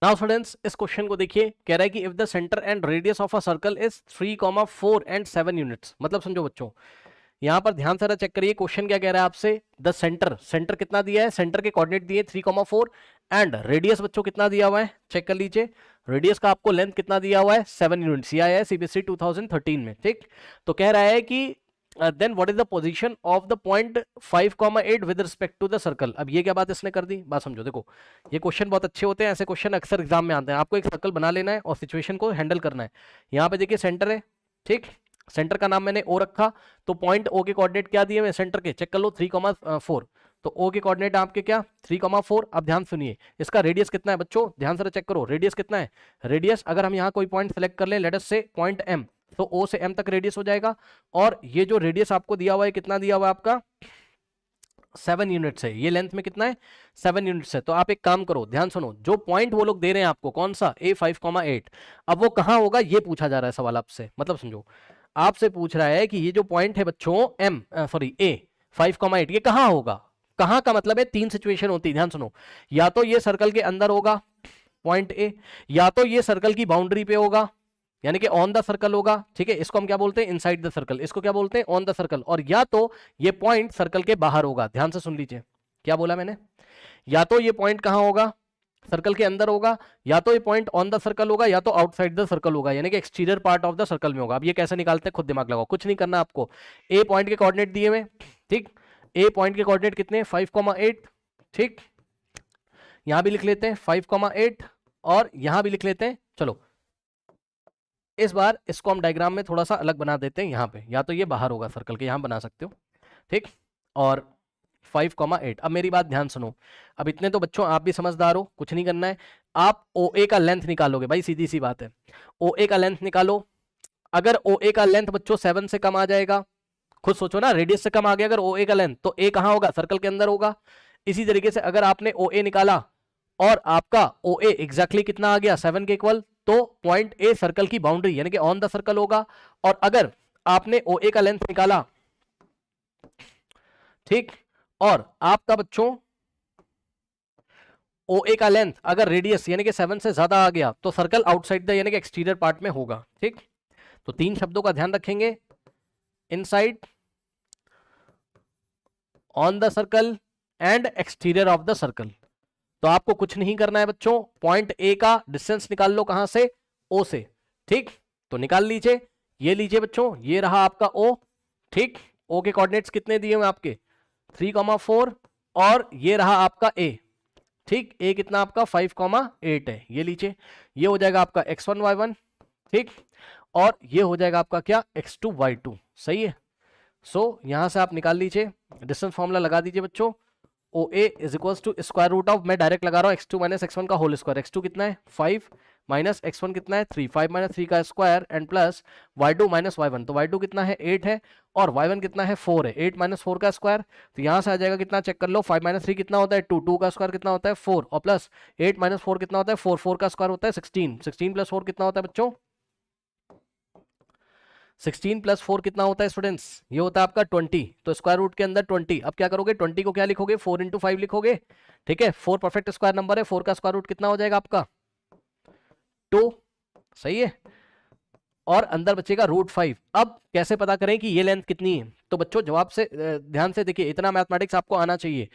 Now students इस question को देखिए, कह रहा है कि if the centre and radius of a circle is 3,4 and 7 units. मतलब समझो बच्चों, यहां पर ध्यान से जरा चेक करिए, क्वेश्चन क्या कह रहा है आपसे। द सेंटर, सेंटर कितना दिया है, सेंटर के कोऑर्डिनेट दिए 3,4 एंड रेडियस बच्चों कितना दिया हुआ है, चेक कर लीजिए। रेडियस का आपको लेंथ कितना दिया हुआ है, 7 यूनिट्स, ये आया है सीबीएसई 2013 में। ठीक, तो कह रहा है कि then what is the position of the point 5,8 with respect to the circle. अब ये क्या बात इसने कर दी, बात समझो। देखो ये क्वेश्चन बहुत अच्छे होते हैं, ऐसे क्वेश्चन अक्सर एग्जाम में आते हैं। आपको एक सर्कल बना लेना है और सिचुएशन को हैंडल करना है। यहाँ पे देखिए सेंटर है, ठीक, सेंटर का नाम मैंने ओ रखा, तो पॉइंट ओ के कोऑर्डिनेट क्या दिए हुए सेंटर के, चेक कर लो 3,4। तो ओ के कोऑर्डिनेट आपके क्या 3,4। अब ध्यान सुनिए, इसका रेडियस कितना है बच्चों, ध्यान से चेक करो रेडियस कितना है। रेडियस अगर हम यहाँ कोई पॉइंट सेलेक्ट कर ले, लेट अस से पॉइंट एम, तो ओ से एम तक रेडियस हो जाएगा। और ये जो रेडियस आपको दिया हुआ है कितना दिया हुआ है आपका, 7 यूनिट्स है। ये लेंथ में कितना है, 7 यूनिट्स है। तो आप एक काम करो, ध्यान सुनो, जो पॉइंट वो लोग दे रहे हैं आपको कौन सा, A5,8, अब वो कहां होगा ये पूछा जा रहा है सवाल आपसे। मतलब समझो, आपसे पूछ रहा है कि ये जो पॉइंट है बच्चों एम सॉरी A5,8, ये कहां होगा। कहां का मतलब है, तीन सिचुएशन होती है, ध्यान सुनो। या तो ये सर्कल के अंदर होगा पॉइंट ए, या तो ये सर्कल की बाउंड्री पे होगा, यानी कि ऑन द सर्कल होगा, ठीक है, इसको हम क्या बोलते हैं, इनसाइड द सर्कल, इसको क्या बोलते हैं, ऑन द सर्कल। और या तो ये पॉइंट सर्कल के बाहर होगा। ध्यान से सुन लीजिए क्या बोला मैंने, या तो ये पॉइंट कहां होगा, सर्कल के अंदर होगा, या तो ये पॉइंट ऑन द सर्कल होगा, या तो आउटसाइड द सर्कल होगा, यानी कि exterior part of the circle में होगा। अब ये कैसे निकालते हैं, खुद दिमाग लगाओ, कुछ नहीं करना आपको। ए पॉइंट के कोऑर्डिनेट दिए हुए, ठीक, ए पॉइंट के कोऑर्डिनेट कितने 5,8, ठीक, यहां भी लिख लेते हैं 5,8 और यहां भी लिख लेते हैं। चलो इस बार इसको हम डायग्राम में थोड़ा सा अलग बना देते हैं। यहाँ पे या तो ये बाहर होगा सर्कल के, यहाँ बना सकते हो, ठीक, और 5,8। अब मेरी बात ध्यान सुनो, अब इतने तो बच्चों आप भी समझदार हो, कुछ नहीं करना है, आप OA का लेंथ निकालोगे भाई, सीधी सी बात है, OA का लेंथ निकालो। अगर OA का लेंथ बच्चों 7 से कम आ जाएगा, खुद सोचो ना, रेडियस से कम आ गया अगर OA का लेंथ, तो A कहां होगा, सर्कल के अंदर होगा। इसी तरीके से अगर आपने OA निकाला और आपका OA एग्जैक्टली कितना आ गया 7 के इक्वल, तो पॉइंट ए सर्कल की बाउंड्री यानी कि ऑन द सर्कल होगा। और अगर आपने OA का लेंथ निकाला, ठीक, और आपका बच्चों OA का लेंथ अगर रेडियस यानी कि 7 से ज्यादा आ गया, तो सर्कल आउटसाइड द यानी कि एक्सटीरियर पार्ट में होगा। ठीक, तो तीन शब्दों का ध्यान रखेंगे, inside, on the circle and exterior of the circle. तो आपको कुछ नहीं करना है बच्चों, पॉइंट ए का डिस्टेंस निकाल लो, कहां से, ओ से, ठीक, तो निकाल लीजिए। ये लीजिए बच्चों, ये रहा आपका ओ, ठीक, ओ के कोऑर्डिनेट्स कितने दिए हुए आपके 3,4, और ये रहा आपका ए, ठीक, ए कितना आपका 5,8 है, ये लीजिए। ये हो जाएगा आपका x1 y1, ठीक, और ये हो जाएगा आपका क्या x2 y2, सही है। सो यहां से आप निकाल लीजिए, डिस्टेंस फॉर्मूला लगा दीजिए बच्चों, O A is equals to square root of, मैं डायरेक्ट लगा रहा हूँ x2 माइनस x1 का होल स्क्वायर। x2 कितना है 5 माइनस x1 कितना है 3, 5 माइनस 3 का square and plus y2 minus y1, तो y2 कितना है 8 है और y1 कितना है 4 है, 8 माइनस 4 का स्क्वायर, तो यहाँ से आ जाएगा कितना, चेक कर लो, 5 माइनस 3 कितना होता है 2, 2 का स्क्वायर कितना होता है 4, और प्लस 8 माइनस 4 कितना होता है 4, 4 का स्क्वायर होता है 16, 16 प्लस 4 कितना होता है बच्चों, 16 प्लस 4 कितना होता है स्टूडेंट्स, ये होता है आपका 20, तो स्क्वायर रूट के अंदर 20। अब क्या करोगे, 20 को क्या लिखोगे 4 इंटू 5 लिखोगे, ठीक है, 4 परफेक्ट स्क्वायर नंबर है, 4 का स्क्वायर रूट कितना हो जाएगा आपका 2, सही है, और अंदर बचेगा √5। अब कैसे पता करें कि ये लेंथ कितनी है, तो बच्चों जवाब से ध्यान से देखिए, इतना मैथमेटिक्स आपको आना चाहिए।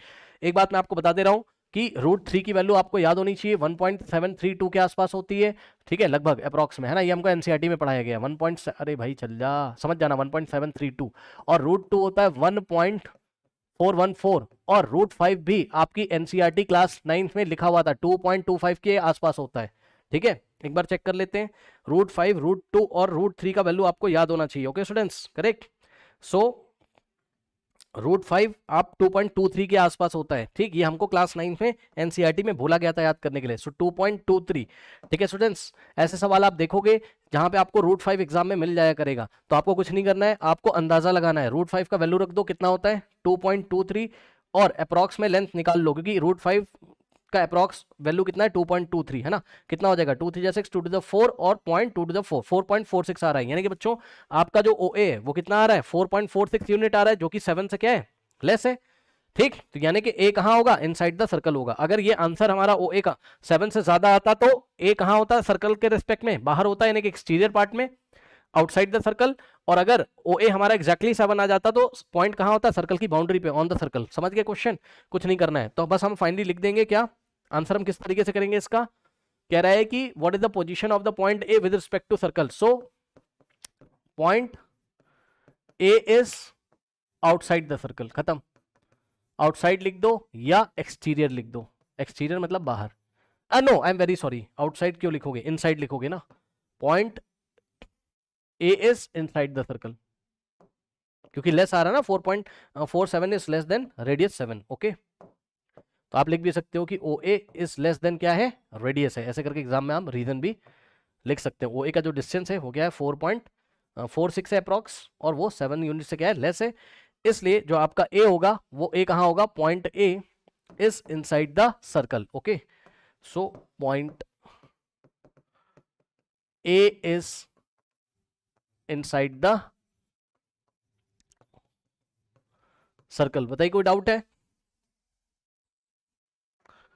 एक बात मैं आपको बता दे रहा हूं कि √3 की वैल्यू आपको याद होनी चाहिए, 1.732 के आसपास होती है, ठीक है, लगभग अप्रॉक्स में, है ना, ये हमको एनसीईआरटी में पढ़ाया गया 1. अरे भाई चल जा, समझ जाना 1.732, और √2 होता है 1.414, और √5 भी आपकी एनसीईआरटी क्लास 9th में लिखा हुआ था 2.25 के आसपास होता है, ठीक है। एक बार चेक कर लेते हैं, √5, √2 और √3 का वैल्यू आपको याद होना चाहिए, ओके स्टूडेंट्स, करेक्ट। सो √5 आप 2.23 के आसपास होता है, ठीक, ये हमको क्लास 9 में एनसीईआरटी में भूला गया था याद करने के लिए, सो 2.23, ठीक है स्टूडेंट्स। ऐसे सवाल आप देखोगे जहां पे आपको √5 एग्जाम में मिल जाया करेगा, तो आपको कुछ नहीं करना है, आपको अंदाजा लगाना है, √5 का वैल्यू रख दो, कितना होता है 2.23, और अप्रॉक्स में लेंथ निकाल लो, क्योंकि √5 का अप्रॉक्स वैल्यू कितना है 2.23, है ना, कितना हो जाएगा 2 3 6 2 to the 4 और 0.2 to the 4, 4.46 आ रहा है, यानी कि बच्चों आपका जो OA है वो कितना आ रहा है 4.46 यूनिट आ रहा है, जो कि 7 से क्या है लेस है, ठीक, तो यानी कि ए कहाँ होगा, इनसाइड द सर्कल होगा। अगर ये आंसर हमारा ओ ए का 7 से ज्यादा आता तो ए कहाँ होता है सर्कल के रिस्पेक्ट में, बाहर होता है, यानी कि एक्सटीरियर पार्ट में, आउटसाइड द सर्कल। और अगर ओ ए हमारा एग्जैक्टली 7 आ जाता तो पॉइंट कहाँ होता है, सर्कल की बाउंड्री पे, ऑन द सर्कल। समझ गए क्वेश्चन, कुछ नहीं करना है। तो बस हम फाइनली लिख देंगे क्या आंसर, हम किस तरीके से करेंगे इसका, कह रहा है कि what is the position of the point A with respect to circle. So point A is outside the circle, खत्म। आउटसाइड लिख दो या एक्सटीरियर लिख दो, एक्सटीरियर मतलब बाहर, no I am very sorry, outside क्यों लिखोगे, इनसाइड लिखोगे ना। Point A is inside the circle, क्योंकि लेस आ रहा है ना, 4.47 is less than radius 7। Okay, तो आप लिख भी सकते हो कि ओ ए इज लेस देन क्या है, रेडियस है, ऐसे करके एग्जाम में हम रीजन भी लिख सकते हैं। ओ ए का जो डिस्टेंस है वो क्या है, 4.46 है अप्रॉक्स, और वो 7 यूनिट से क्या है, लेस है। इसलिए जो आपका ए होगा वो ए कहाँ होगा, point A is inside the circle. Okay, so point A is inside the circle. बताइए कोई डाउट है?